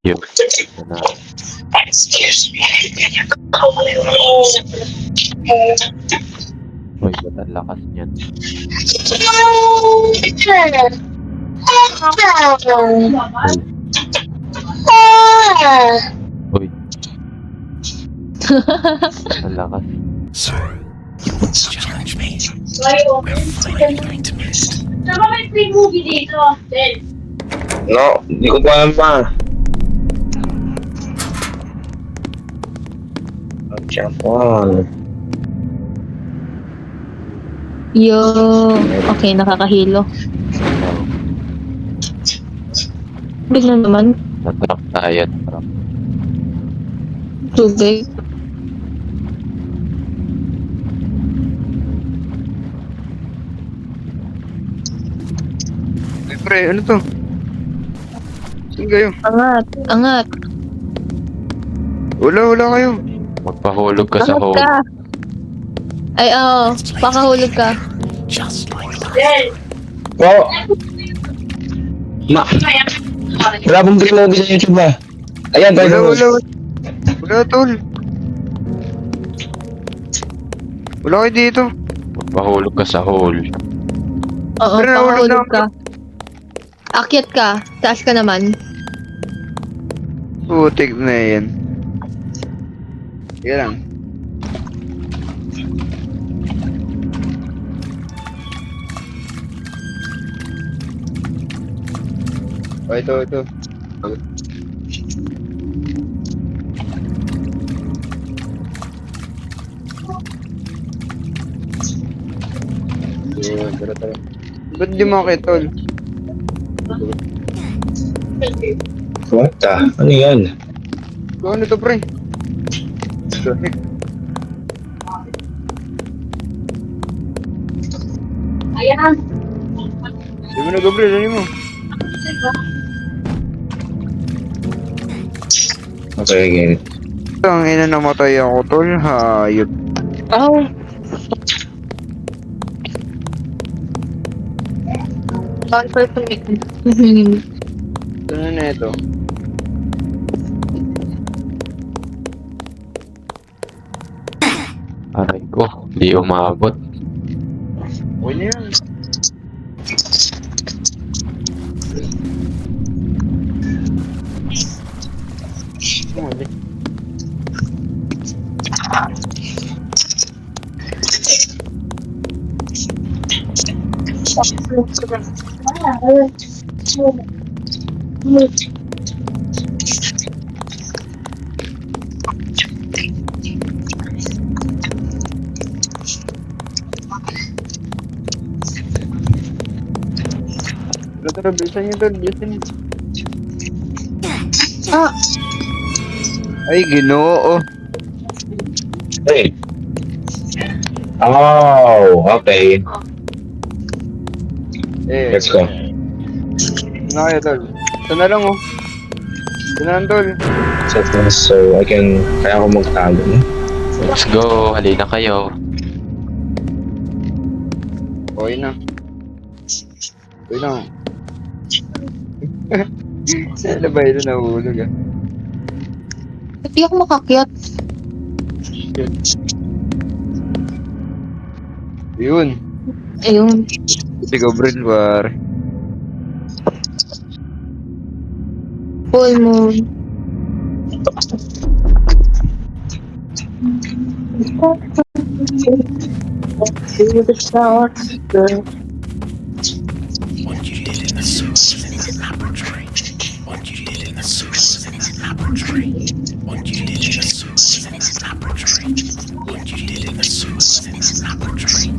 Yun. Na, Excuse me. uy, ba't ang lakas niyan? Uy, ba't ang lakas? So, you want to challenge me? We're finally going to meet. Saka may free movie dito. No, hindi ko pa alam pa. Jump on. Yo, okay, nakakahilo. Bigla naman, Natrap tayo. Natrap. tubig. Ay, pre, ano to? Saan kayo? Angat, angat. Wala kayo. Magpahulog ka sa Angat hole. ka. Ay, oo, pakahulog ka. Just like that. Oh! Wala pong free movie sa YouTube ah. Ayan, tayo. Wala, tol. Wala kayo dito. Magpahulog ka sa hole. Oo, Pero nahulog na pakahulog ka. Akyat ka, taas ka naman. Putik na yan. Sige lang. Oh, ito. Tara. Ba't di mo kay tol? What the? Ano yan? Ano to, pre? Ayan. Di mo na, Gabriel, ano mo? Okay. Ang ina, namatay ako, tol. Hayop. Oh. Bawal pa ito. Ano na ito? Aray ko, di umabot. Okay na yan. Tara, bilisan niyo, tol. Bilisan niyo. Ah, Ay, Ginoo. Hey. Oh, okay. Let's go. Na kayo, tol. Ito na lang, oh. Ito na lang, tol. So I can, kaya ako magtago. No? Let's go, halina kayo. Okay na. Okay na. Ano ba yun? Nahulog, ah. hindi ako makakyat. Yun. Ayun. Si Gabriel, pare. Full moon. What you did in the sewer was in the laboratory. What you did in the sewer was in the laboratory. What you did in the sewer was in the laboratory. What you did in the sewer was in the laboratory.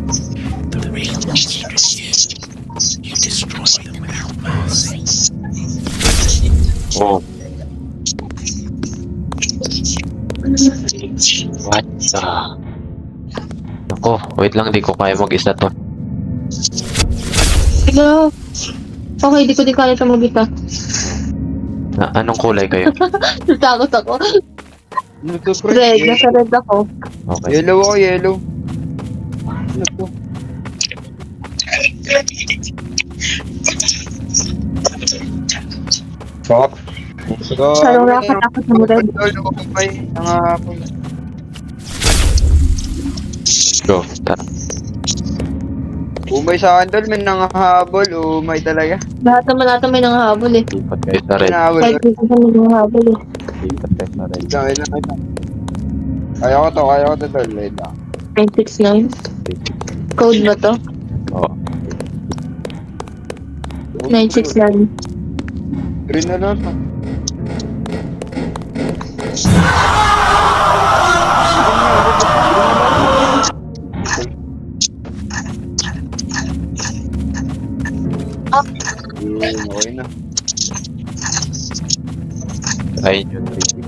The real monster is you destroyed them without mercy. Oh. What the? Nako, wait lang, di ko kaya mag-isa to. Hello. Okay, di ko din kaya tumabita. Anong kulay kayo? Natakot ako. Ano to, pre? Red, nasa red ako. Okay. Yellow ako, yellow. Ano to? Fuck. Parang nakakatakot na red. Umay, nangahapon. Go, tara. Umay sa akin, tol. May nangahabol. Umay talaga. Lahat naman may nanghahabol eh. Lipat kayo sa red. Nangahabol. Kahit dito sa may nanghahabol eh. Lipat kayo sa red. Lang. Kaya ko to, tol. Wait lang. 969. Code ba to? Oo. 969. Green na lang to. Okay na. Ayun yun, 360.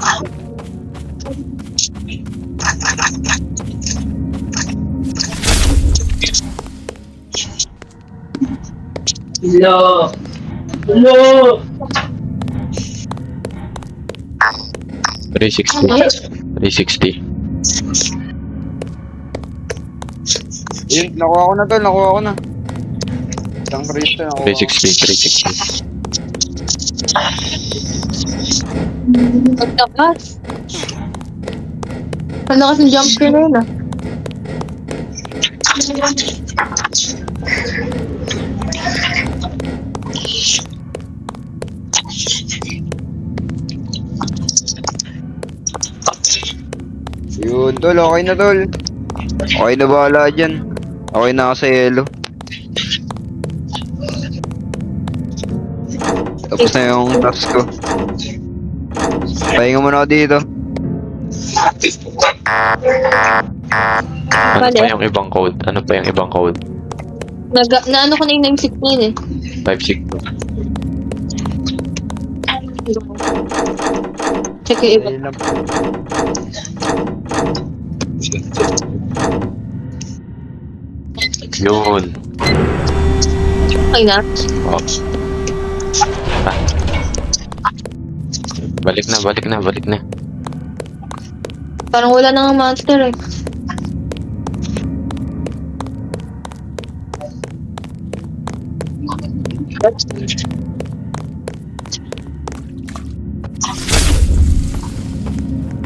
Hello. Hello. 360. Yun, nakuha ko na, tol. Nakuha ko na. Isang Cristo, nakuha ko. 360. Pagtakas. Ang lakas ng jump scare na yun ah. Yun, tol. Okay na, tol. Okay na bahala dyan. Okay na ako sa yellow. Tapos na yung task ko. Pahinga muna ako dito. Ano Vale. pa yung ibang code? Naano ko na yung 969 eh. 562. Check yung iba. Ayun lang. Yun. Okay na. Oh. Ah. Balik na. Parang wala nang monster eh.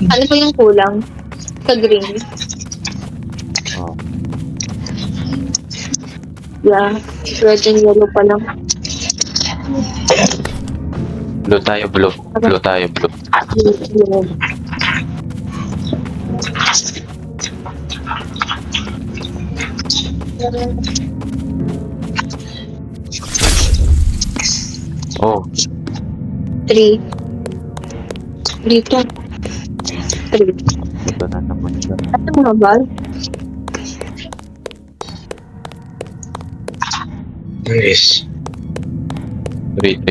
Ano pa yung kulang? Sa green. Oh. Yeah. Red and yellow pa lang. Blue tayo. Oh. 3. Dito. 3. Ito na naman siya. Ano mga bal? Yes. 3.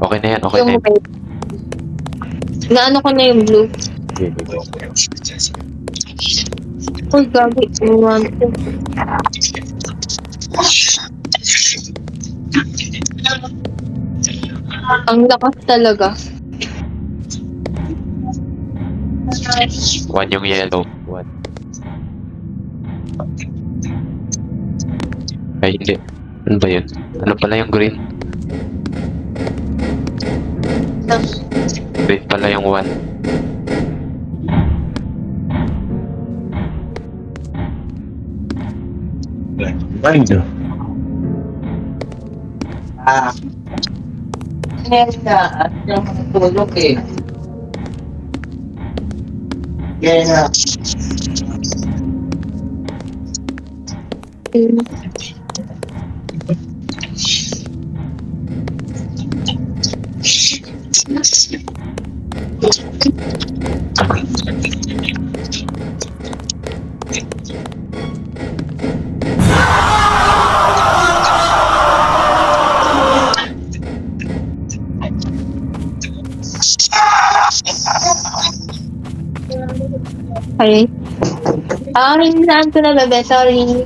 Okay na yan. Yung red. Naano ko na yung blue. Okay. Uy, gabi. Iwan ko. Ang lakas talaga. 1 yung yellow. 1. Ay, hindi. Ano ba yun? Ano pala yung green? Green pala yung 1. Mando. Meron na at yung tulog eh. Kaya na. Okay. Hinaan ko na bebe. Sorry.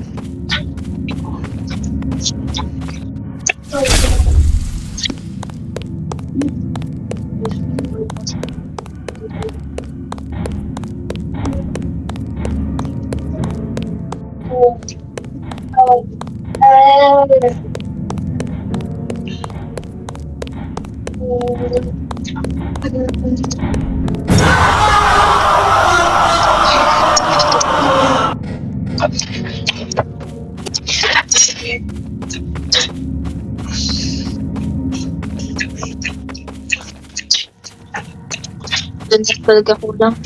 Doon sa talaga kulang.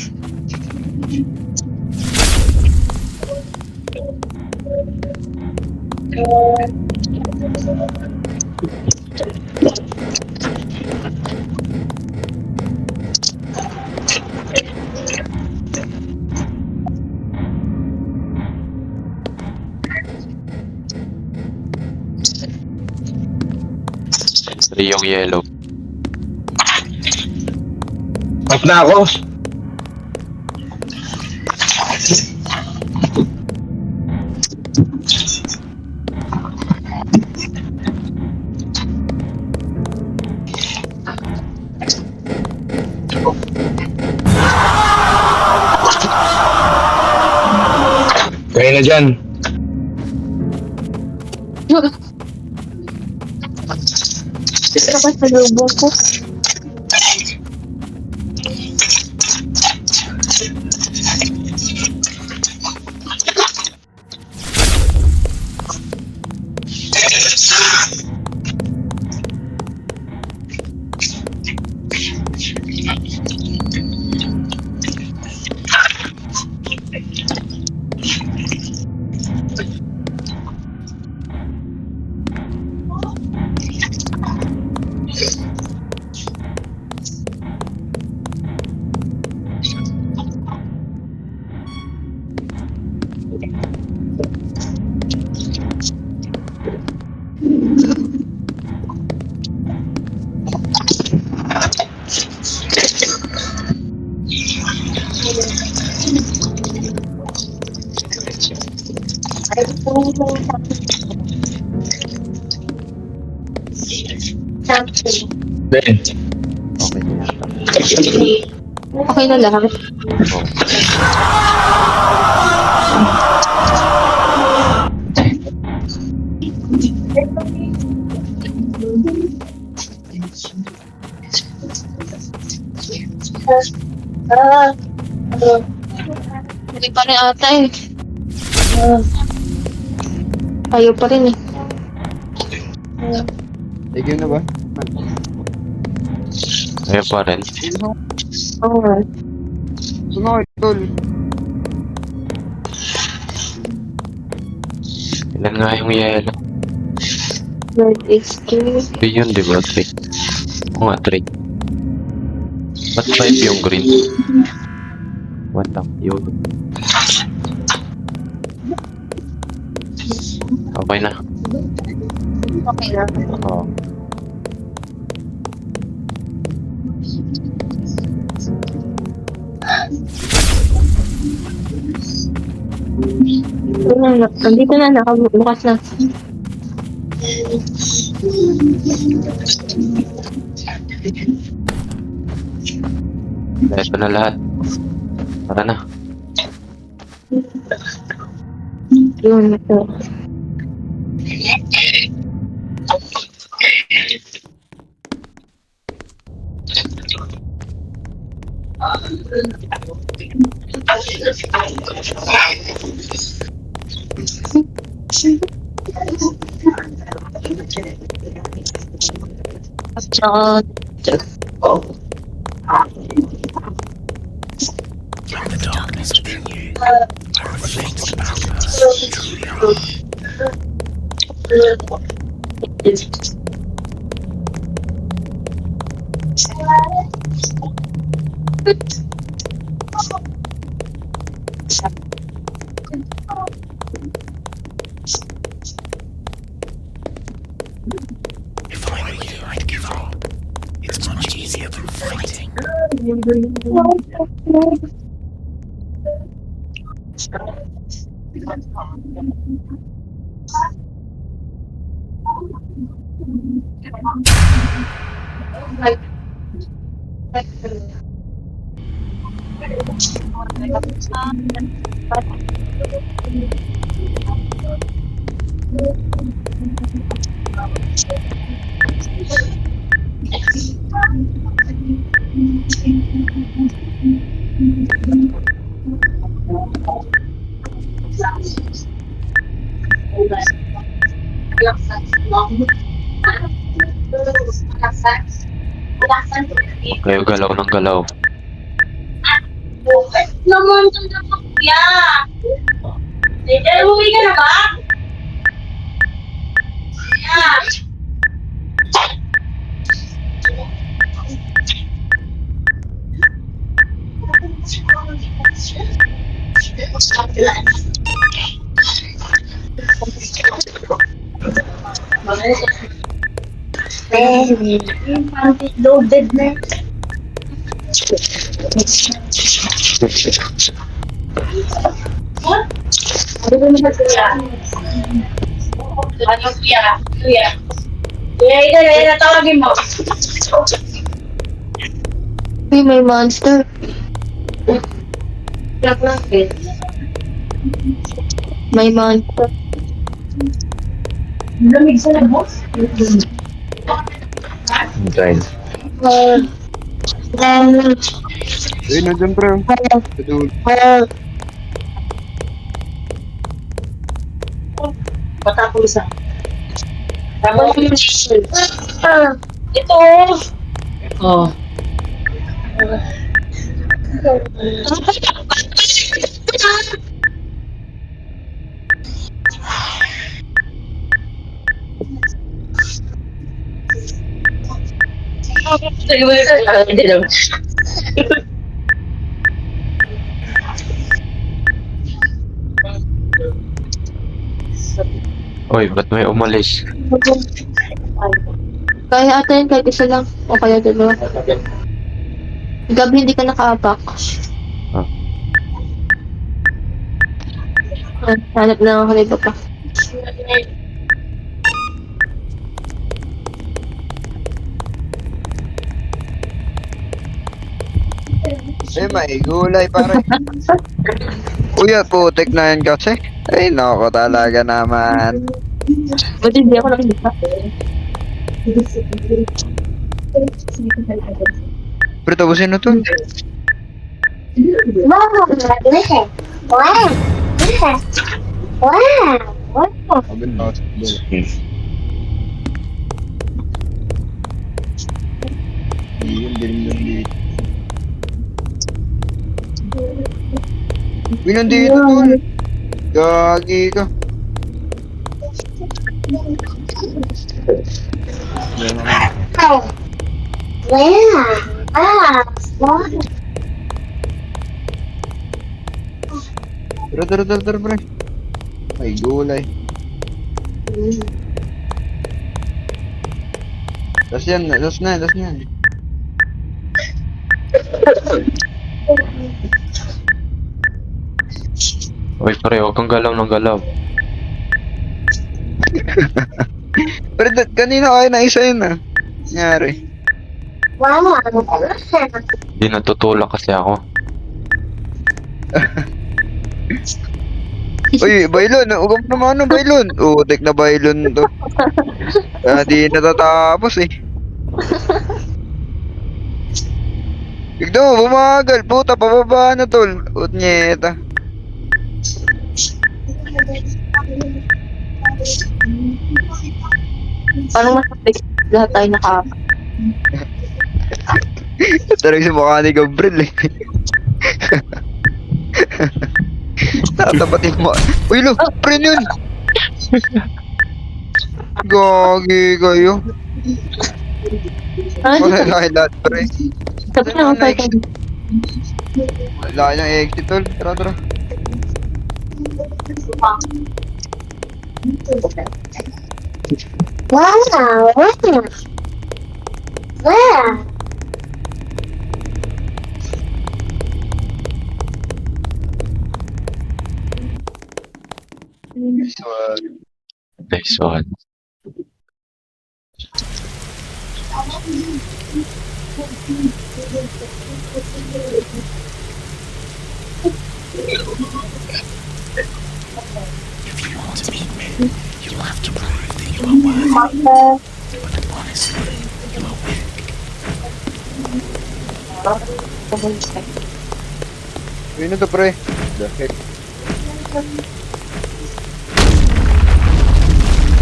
Sentry yung yellow. Off na ako. Kaya na dyan. Dapat sa lubong ko. Ben. Okay na yata. Okay na lahat. Oh. Hindi pa rin ata eh. Ayaw pa rin eh. Ikaw na ba? Ayaw pa rin. Oo nga. Sunod, tol. Ilan nga yung yellow? Red XQ. 3 yun, di ba? 3. Oo nga, 3. Ba't 5 yung green? What the? Yun. Okay na. Okay na. Oo. Nandito na, nakabukas na. Ito na lahat. Tara na. Yun, ito. At In the darkness within you are reflects about us truly are. If I were you, I'd give up. It's much easier than fighting. Huwag kayo galaw ng galaw. Naman ito na kuya. Umuwi ka na ba? Yeah. Loaded na. What? Ano ba naman kuya? Ano kuya? Kuya? Kuya, ito na tawagin mo. Uy, may monster. May monster. Lamig sa labos? Dahil. Ayun, nandun bro. Sa dulo. Patapos isa. Tapos ito. Oh. Hindi daw. Uy, ba't may umalis? Kaya ata yun, kahit isa lang. O kaya dalawa. Gabi hindi ka naka-apak. Ah. Hanap na ako ng iba pa. Eh, may gulay pare. Kuya, putik na yan kasi. Ay, nako talaga naman. Ba't hindi ako nakikita? Pero tapusin na to. Wow, listen. Wow. Listen. Wow. Wow. Sabi na ako sa dulo. Yun, dilim dito. Uy, nandito tol. Gagi ka. Wow. Wow. Tara, pre. May gulay. Tas yan. Uy, pare, huwag kang galaw ng galaw. Pero kanina kaya na isa yun ah. Nangyari. Wow. Hindi natutulak kasi ako. Uy, bailon. Huwag mo naman bailon. Utik na bailon to. Di natatapos eh. Tignan mo, bumagal. Puta, pababa na tol. Utnyeta. Parang masakit lahat tayo naka-apak. Talagang sa mukha ni Gabriel eh. Tatapatin mo. Uy, lo, pre yun. Gagi kayo. Wala lahat pre. Sabi na ako tayo. Laki ng exit tol. Tara. Wow. Wow. Nice one. If you want to meet me, you still have to prove that you are worthy. But honestly, you are weak. Yun na to, pre. The heck?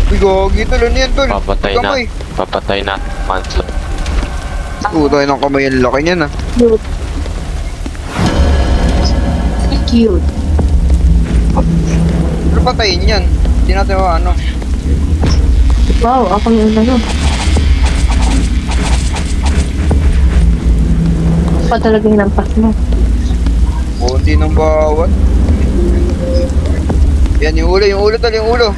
Uy, gogi, tol. Ano yan, tol? Papatay na. Kamay. Papatay na. Manslot. Tayo ng kamay. Ang laki niyan, ah. Cute. Cute. Pero patayin yan. Hindi natin ano. Wow, ako yung ano. Pa talaga yung lampas mo. Kunti ng bawat. Yan, yung ulo, tol. Yung ulo.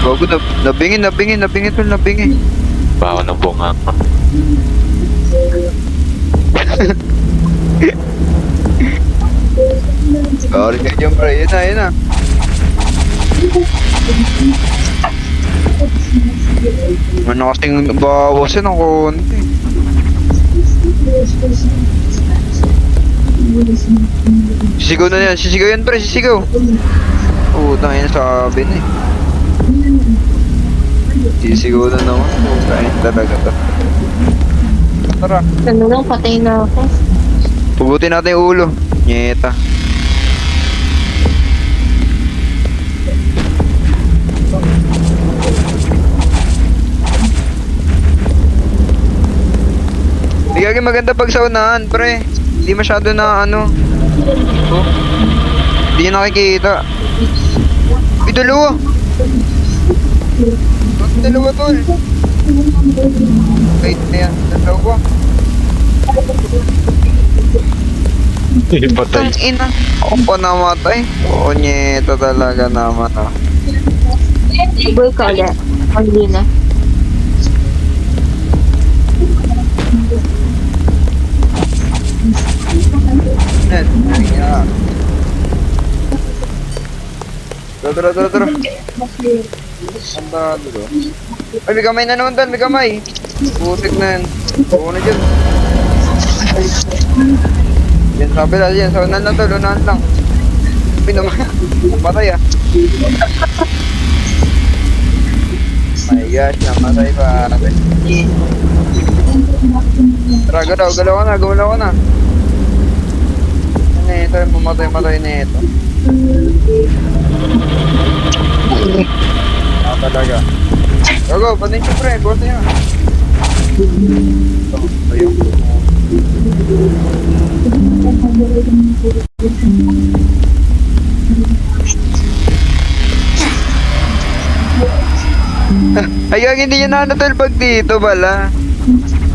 Bago, nabingin, tol. Nabingin. Bawa ng bunga. Sorry ka dyan, pre. Yan na. Ano kasing bawasin ng konti. Sisigaw na yan. Sisigaw yan, pre. Sisigaw. Utang yan sabi na eh. Sisigaw na naman. Utang yan talaga to. Tara. Ano lang, patay na ako. Pugutin natin yung ulo. Nyeta. Hindi kagi maganda pag sa unahan, pre. Hindi masyado na ano. Oh. Hindi niya nakikita. Uy, dalawa. Bakit dalawa, tol? Wait na yan. Dalawa. Patay. Ang ina. Ako pa namatay. Oo, nyeta talaga naman, ah. Boy ka ulit. Hindi na. Yan. Yan. Tara. Anda dito. Ay, may kamay na naman, Tal. May kamay. Putik na yan. Oo na dyan. Yan, sabi lang yan. Sa unahan lang, Tal. Unahan lang. Namatay, ah. My gosh, namatay pa. Tara, galaw ka na. Ano ito, mamatay na ito. Talaga. Go, panin siya, pre. Go niya. Ayun. Ay, hindi niya nanatal pag dito pala.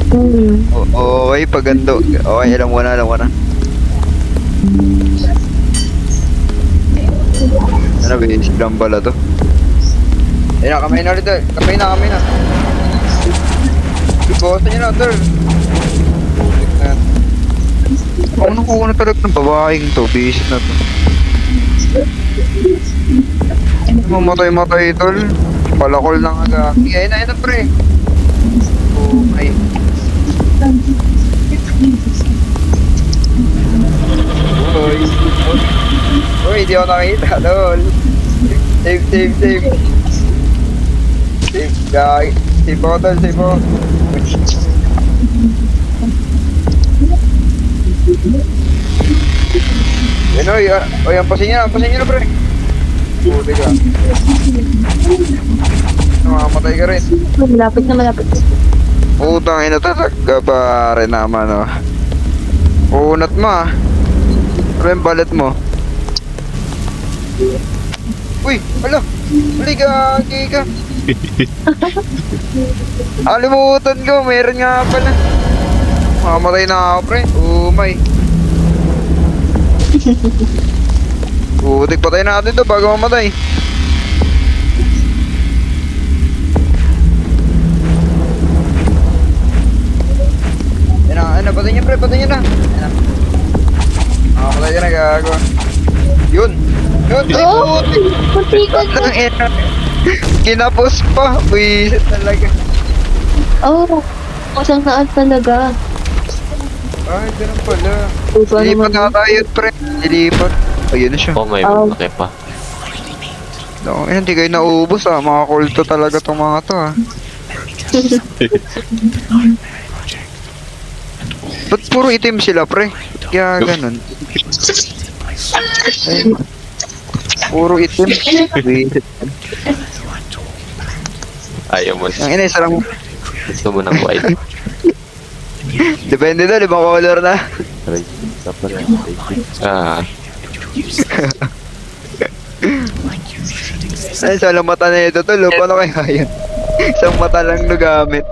Okay, pagando. Okay, alam ko na. Ano ba, Instagram pala to? Ayun na, kamay na rin, tol. Kamay na. Ibosan nyo na, tol. Ako na talaga ng babaeng to. Bisit na to. Mamatay, tol. Palakol lang aga. Ayun na, pre. Okay. Uy, di ako nakita, tol. Save. Save, guys. Save ako, tol. Yan, oy, ampasin nyo na, pre. Puti ka. Namamatay ka rin. Malapit na. Utang ina talaga pare naman, oh. Unat mo, ah. Ano yung balat mo? Uy, hala. Huli ka. Alimutan ko, meron nga pala. Mamamatay na ako, pre. Umay. Putik, patay natin to bago mamatay. Yan na, patay niya, pre. Yan na. Patay ka na, gago. Yun, ay, Oh! putik. Puti ka na. Ang ina. Kinapos pa. Buisit talaga. Oh, masang naan talaga. Ay, ganun pala. Ito Dilipat naman. na tayo, pre. Dilipat. Ayun na siya. Oh, may Oh. malaki pa. No, hindi kayo nauubos ah. Mga kulto talaga tong mga to ah. Ba't puro itim sila, pre? Kaya ganun. Ay, puro itim. Wait. Ayaw mo. Ang ina, isa lang. Gusto mo ng white. Depende doon, ibang color na. Aray, dapat yan. Ah, Ay, sa mata na ito to, paano kaya yan? Isang mata lang nagamit.